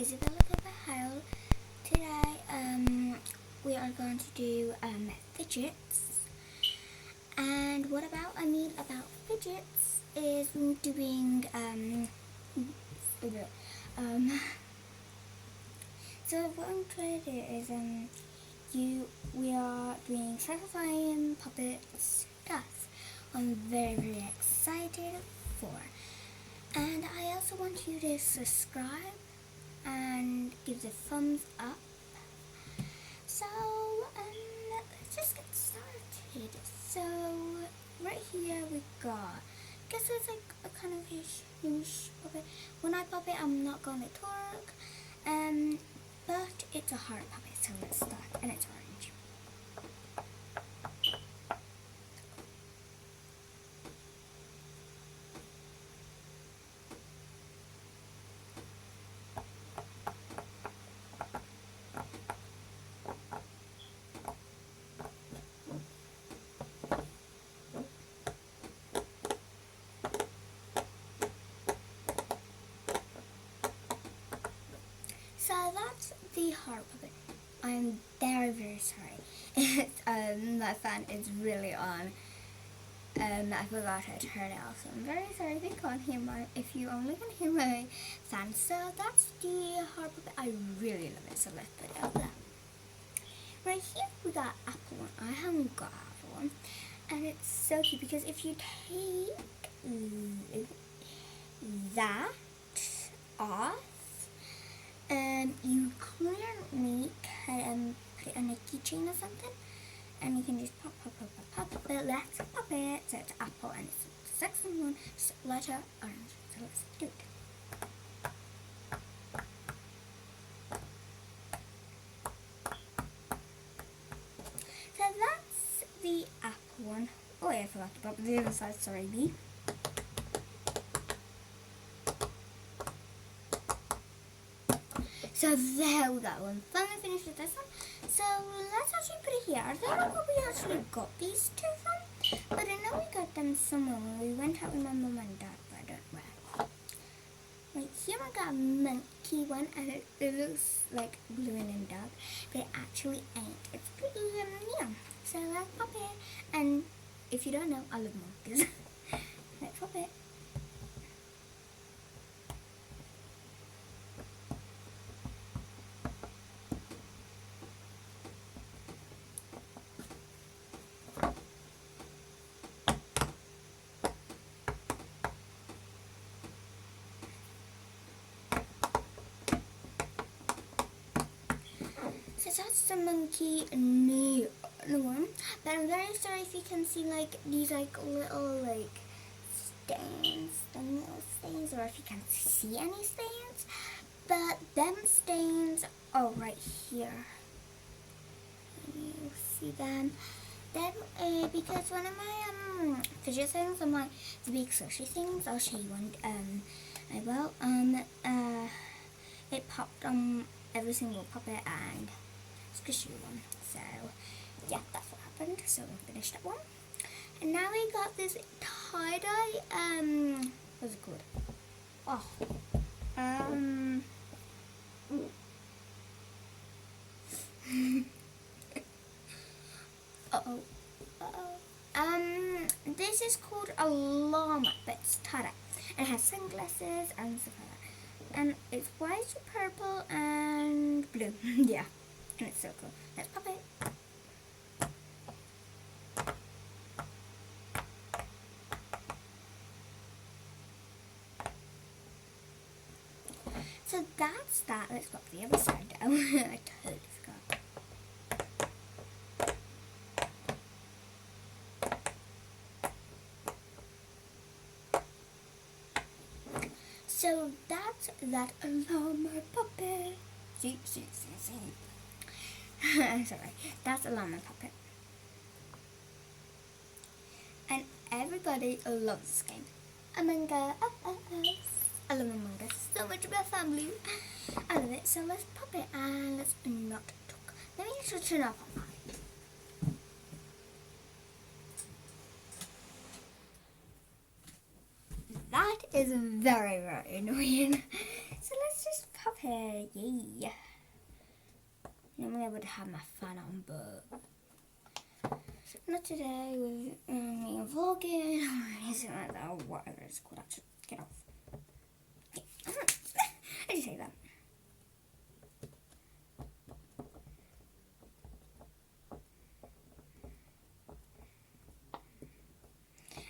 Isabella Cabahal. Today we are going to do fidgets. And what about fidgets is doing so what I'm trying to do is we are doing satisfying puppet stuff. I'm very excited for. And I also want you to subscribe and give the thumbs up. So let's just get started. So right here we got, guess it's like a kind of huge puppet. When I pop it, I'm not going to talk. But it's a hard puppet, so let's start. And it's orange. So that's the hard puppet. I'm very sorry. My fan is really on. I forgot to turn it off, so I'm very sorry if you only can hear my fan. So that's the hard puppet. I really love it, so let's put it out there. Right here we got apple one. I haven't got apple one. And it's so cute because if you take that off, you clearly can put it on a keychain or something, and you can just pop. But let's pop it. So it's apple, and it's the second one, just letter orange. So let's do it. So that's the apple one. Oh yeah, I forgot to pop the other side. Sorry, me. So there we go. I'm finally finished with this one. So let's actually put it here. I don't know where we actually got these two from, but I know we got them somewhere when we went out with my mum and dad, but I don't know where. Right here I got a monkey one, and it looks like blue and dark, but it actually ain't. It's pretty yeah. So let's pop it. And if you don't know, I love monkeys. Let's pop it. So that's the monkey new one, but I'm very sorry if you can see like these like little like stains, or if you can't see any stains, but them stains are right here. You see them? Then because one of my fidget things, and my the big slushy things, I'll show you one. It popped on every single puppet and squishy one. So yeah, that's what happened. So we finished that one, and now we got this tie-dye. What's it called? This is called a llama, but it's tie-dye. And it has sunglasses and stuff like that. And it's white, purple, and blue. Yeah. And it's so cool. Let's pop it. So that's that. Let's pop the other side down. I totally forgot. So that's that llama puppet. See. Sorry, that's a llama puppet. And everybody loves this game. Among Us. I love Among Us so much. About family. I love it. So let's pop it and let's not talk. Let me just turn off on mine. That is very annoying. So let's just pop it. Yay. Normally I would have my fan on, but not today with me vlogging or anything like that, or whatever it's called. Actually, get off. Yeah. I just say that.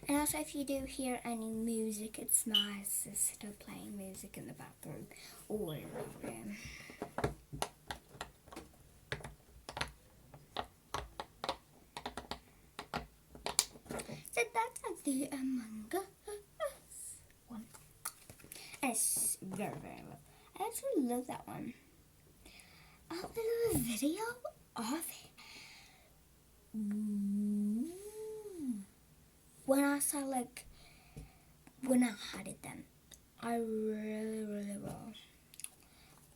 And also, if you do hear any music, it's my sister playing music in the bathroom or in the room. So that's the Among Us one. And it's very, very well. I actually love that one. I'll do a video of it. When I saw when I had it then, I really, really will.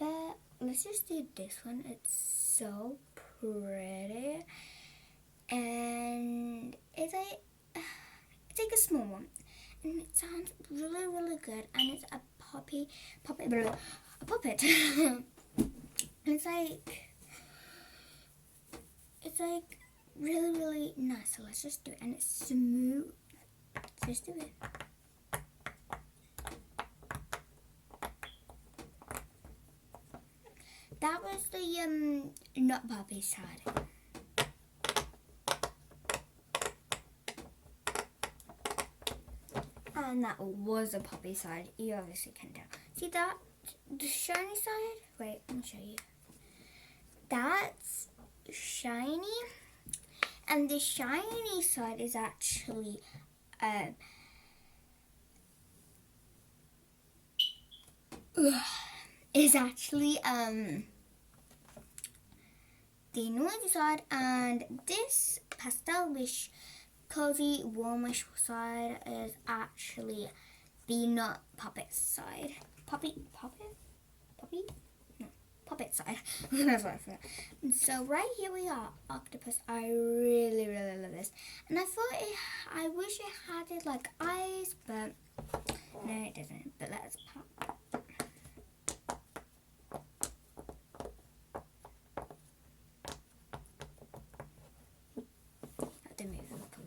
But let's just do this one. It's so pretty, and it's like a small one, and it sounds really, really good. And it's a puppet. It's like really, really nice. So let's just do it, and it's smooth. Let's just do it. That was the not puppy side. And that was a puppy side. You obviously can tell. See that? The shiny side? Wait, let me show you. That's shiny. And the shiny side is actually the noisy side, and this pastel-ish, cozy, warmish side is actually the not puppet side. Puppet side. That's what I forgot. So right here we are, octopus. I really, really love this, and I wish it had it like eyes, but no, it doesn't. But let's pop. To move up a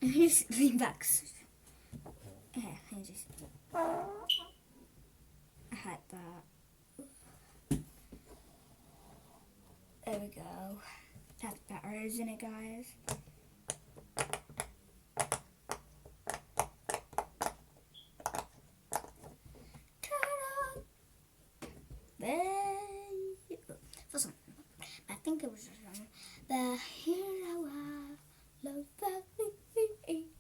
little. Just lean back. Yeah, I just. I had that. There we go. That's better, isn't it, guys? Ta-da! For some, I think it was just wrong. The hero I love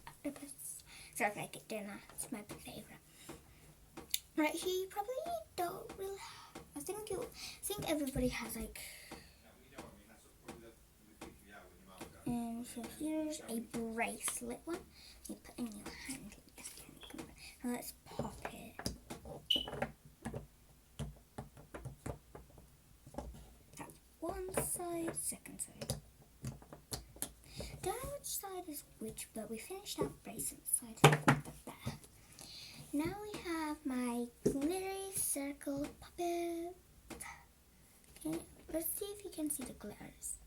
octopus. So if I could do that, it's my favorite. Right here, you probably don't really. I think everybody has like. And so here's a bracelet one. You put in your hand. Now let's pop it. That's one side, second side. Don't know which side is which, but we finished that bracelet side. Better. Now we have my glittery circle puppet. Okay, let's see if you can see the glitters.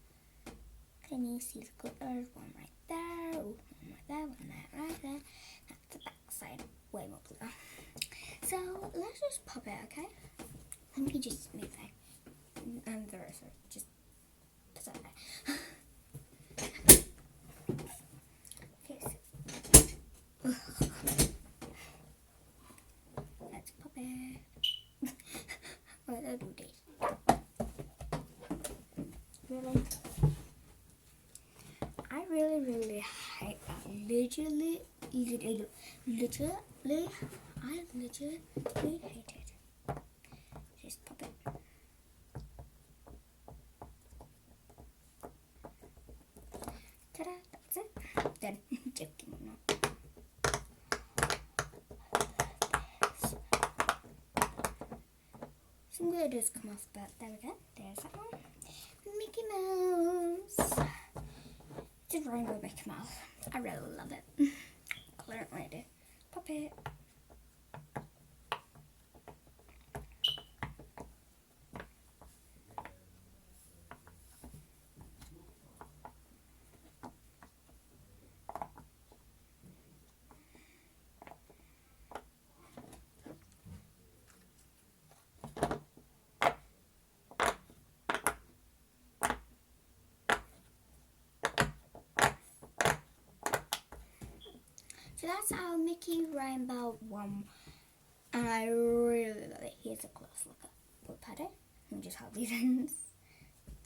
Can you see the glitters? One right there, one right there, one right there. That's the back side, way more blue. So let's just pop it, okay? Let me just move that. And the rest of it, just put that there. Okay, so. Let's pop it. Wait, I'll do this. Really? I really hate that. I literally hate it. Just pop it. Ta-da, that's it. Then, joking, no. Some glitters come off, but there we go. There's that one. Mickey Mouse. It's a rainbow Mickey Mouse. I really love it. I learned what I do. Pop it. So that's our Mickey Rainbow one. And I really love it. Here's a close look at it. Let me just hold these ends.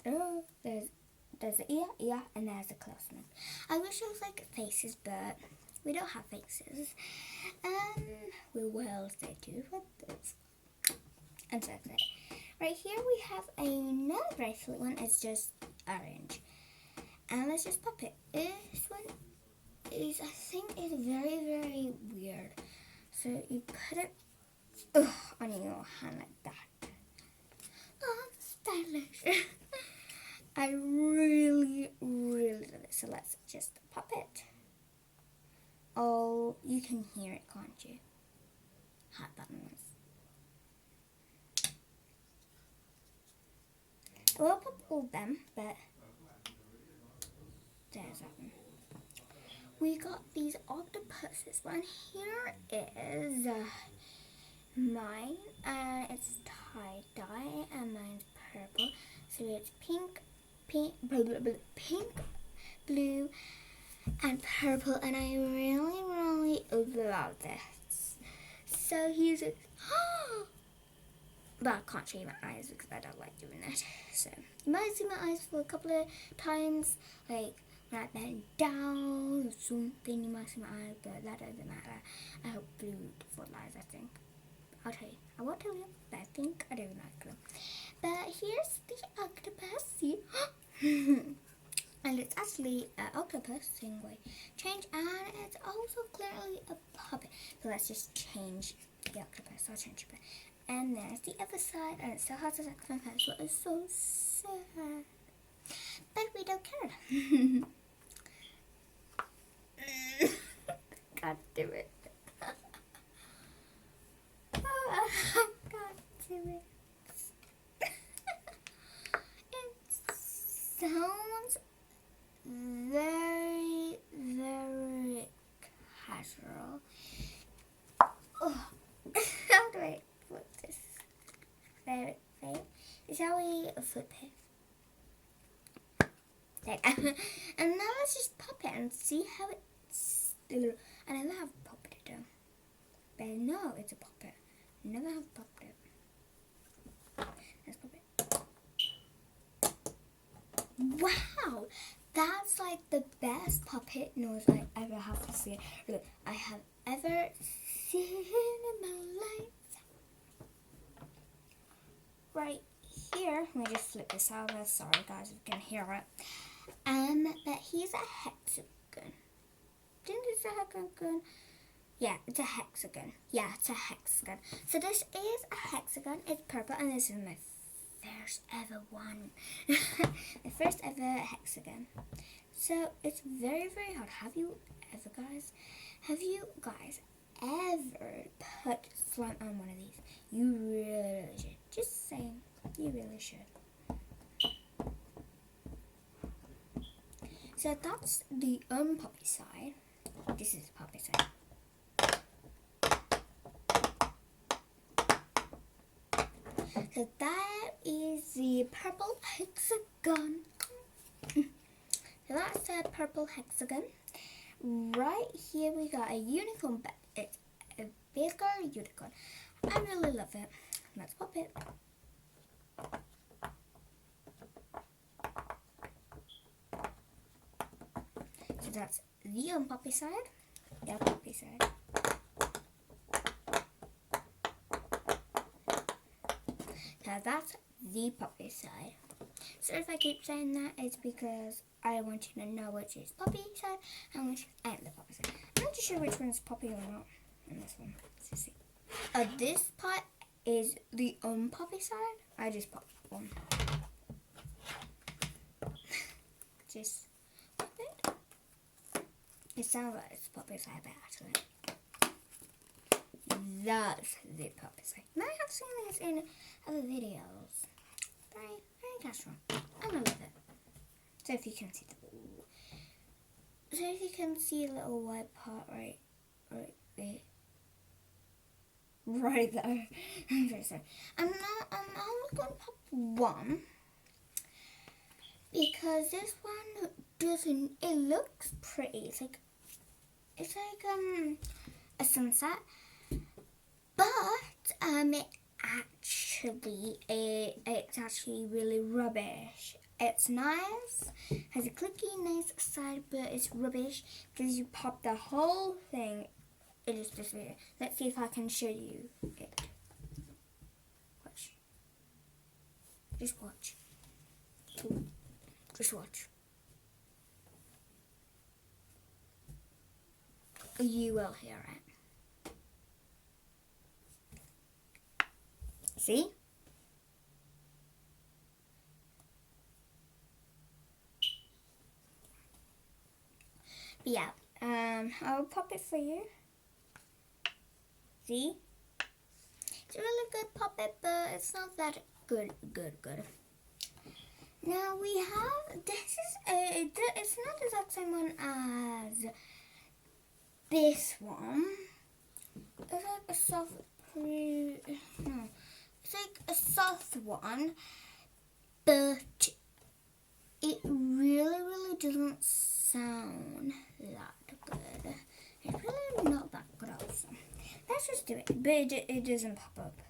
Oh, there's the ear, and there's the close one. I wish it was like faces, but we don't have faces. We will say too with this. And so that's it. Right here we have another bracelet one. It's just orange. And let's just pop it. This one is, I think, is very, very weird. So you put it on your hand like that. Oh, stylish. I really, really love it. So let's just pop it. Oh, you can hear it, can't you? Hot buttons. I will pop all of them, but there's that one. We got these octopuses. One here is mine, and it's tie-dye, and mine's purple. So it's pink, blue, and purple, and I really, really love this. So here's it. But I can't show you my eyes because I don't like doing that. So you might see my eyes for a couple of times, like when I bend down or something. You might see my eyes, but that doesn't matter. I have beautiful eyes, I think. I'll tell you. I won't tell you, but I think I do like them. But here's the octopus. See? And it's actually an octopus anyway. Change, and it's also clearly a puppet. So let's just change the octopus. I'll change it. And there's the other side, and it still has a saxophone head, so it's so sad. But we don't care. Can't do it. I can't do it. It sounds very, very casual. Oh. How do I flip this? There, is how we flip it. There. And now let's just pop it and see how it's. And I never have popped it though. But I know it's a puppet. Never have popped it. Let's pop it. Wow! That's like the best puppet noise I ever have to see. I have ever seen in my life. Right here, let me just flip this over. Sorry guys, if you can hear it. But here's a hexagon. Think it's a hexagon? Yeah, it's a hexagon. Yeah, it's a hexagon. So this is a hexagon. It's purple, and this is my first ever one. My first ever hexagon. So it's very, very hard. Have you guys ever put slime on one of these? You really should. Just saying, you really should. So that's the unpoppy side. This is the poppy side. So that is the purple hexagon. So that's the purple hexagon. Right here we got a unicorn, but it's a bigger unicorn. I really love it. Let's pop it. So that's the unpoppy side. The unpoppy side. So that's the poppy side. So if I keep saying that, it's because I want you to know which is poppy side and which is the poppy side. I'm not too sure which one's poppy or not in this one. Let's see. This part is the unpoppy side. I just popped one. Just pop it. It sounds like it's poppy side, but actually that's the poppy side. You might have seen this in other videos. Very, very casual. I love it. So if you can see a little white part right there. Right there. I'm very sorry. I'm only going to pop one because this one doesn't. It looks pretty. It's like it's like a sunset, but it's actually really rubbish. It's nice, has a clicky nice side, but it's rubbish because you pop the whole thing. It is just weird. Let's see if I can show you it. Watch. Just watch. Just watch. You will hear it. See? But yeah, I'll pop it for you. See? It's a really good puppet, but it's not that good. Now we have, it's not the exact same one as this one. It's like a soft, it's like a soft one, but it really doesn't sound that good. It's really not that good also. Let's just do it, but it doesn't pop up.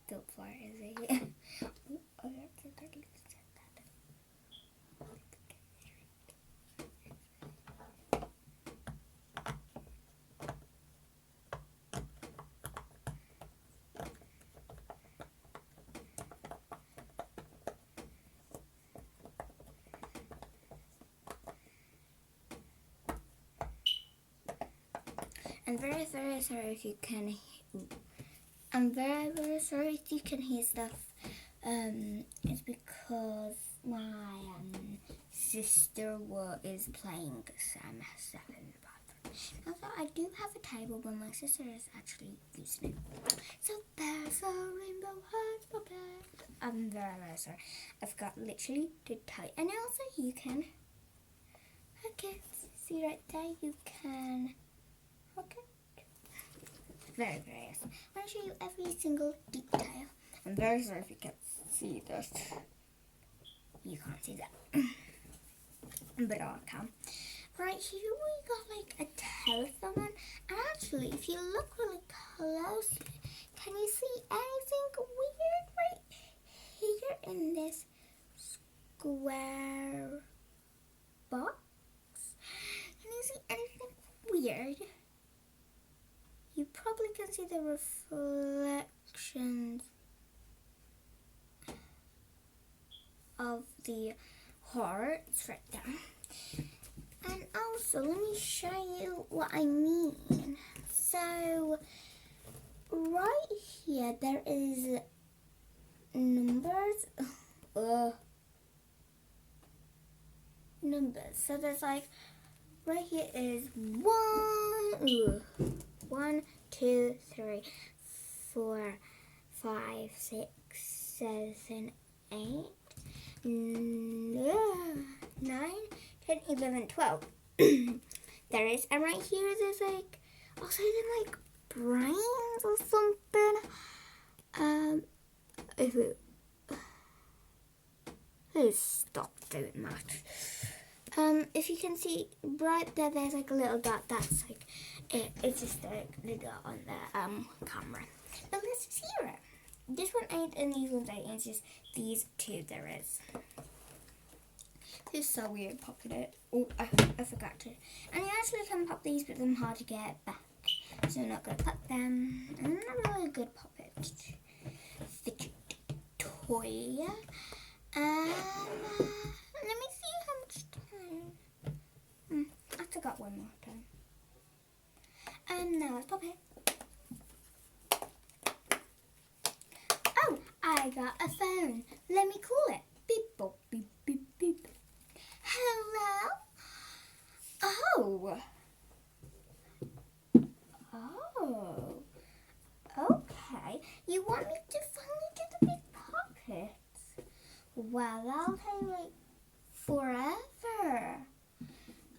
Don't fly, is it? I'm very sorry if you can. I'm very sorry if you can hear stuff. It's because my sister is playing some stuff in the bathroom. Although I do have a table, but my sister is actually using it. So there's a rainbow heart puppet. I'm very sorry. I've got literally to tell you. And also you can. Okay, see right there. You can. Okay. Very yes. I'm going to show you every single detail. I'm very sorry if you can't see this. You can't see that. But I can. Right here we got like a telephone. And actually, if you look really closely, can you see anything weird right here in this square box? Can you see anything weird? You probably can see the reflections of the hearts right there. And also, let me show you what I mean. So, right here, there is numbers. Numbers. So, there's like, right here is 1, 2, 3, 4, 5, 6, 7, 8, 9, 10, 11, 12. There is, and right here there's like, also even like brains or something. Please stop doing that. If you can see right there, there's like a little dot. That's like it. It's just like the dot on the camera. But let's just hear it. This one ain't, and these ones ain't. It's just these two there is. This is so weird popping it. Oh, I forgot to. And you actually can pop these, but they're hard to get back. So I'm not gonna pop them. And they're not really a good puppet. Fidget toy. Let me see how much time. I forgot one more time. And now let's pop it. Oh, I got a phone. Let me call it. Beep, boop, beep, beep, beep. Hello? Oh. Oh. You want me to finally get the big puppets? Wow, that'll take like forever.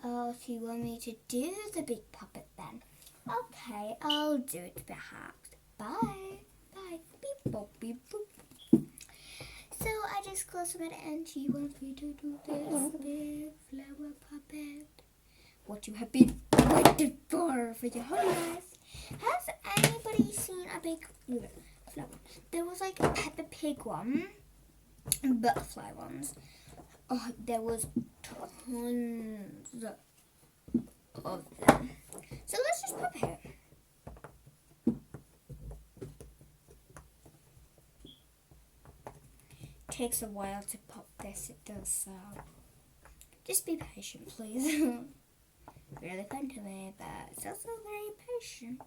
Oh, if you want me to do the big puppet then. Okay, I'll do it perhaps. Bye. Bye. Beep boop beep boop. So I just closed my and she wants me to do this big flower puppet. What you have been waiting for your whole life. Has anybody seen a big flower? There was like a Peppa Pig one and butterfly ones. Oh, there was tons of them. So let's just pop it. Takes a while to pop this, it does, so just be patient, please. Really fun to me, but it's also very patient.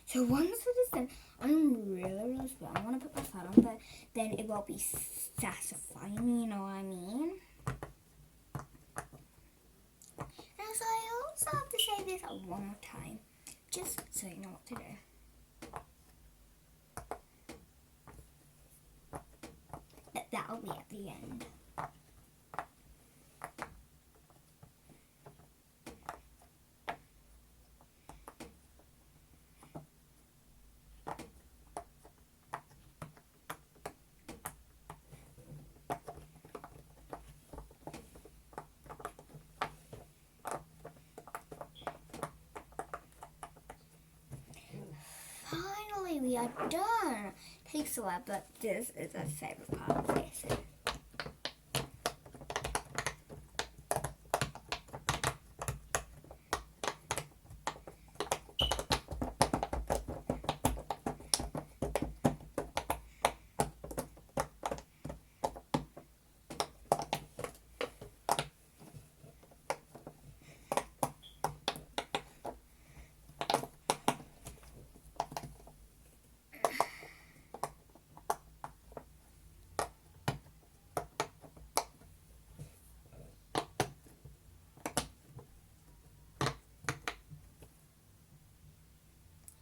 So once it is done, I'm really scared. I want to put my foot on, but then it won't be satisfying, you know what I mean? And so I also have to say this one more time, just so you know what to do. That'll be at the end. Finally, we are done. Takes a while, but this is my favorite part of this.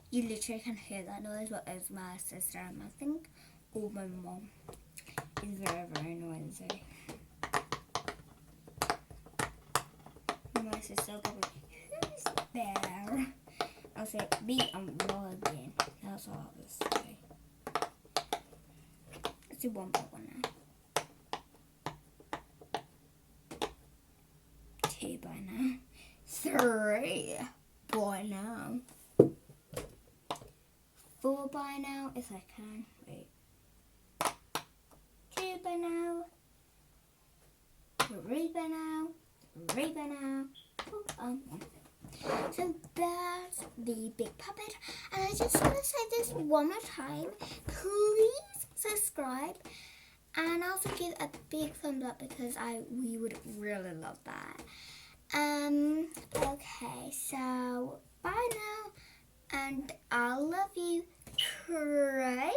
You literally can hear that noise, but it's my sister and I think, or my mom. It's very, very noisy. My sister will go, who's there? I'll say, I'm vlogging. That's all I was saying. Let's do one by one now. 2 by now. 3 by now. 4 by now, if I can. Wait. 2 by now. 3 by now. 3 by now. 1. So that's the big puppet. And I just want to say this one more time. Please subscribe. And also give a big thumbs up because we would really love that. Okay, so bye now. And I love you. Cry.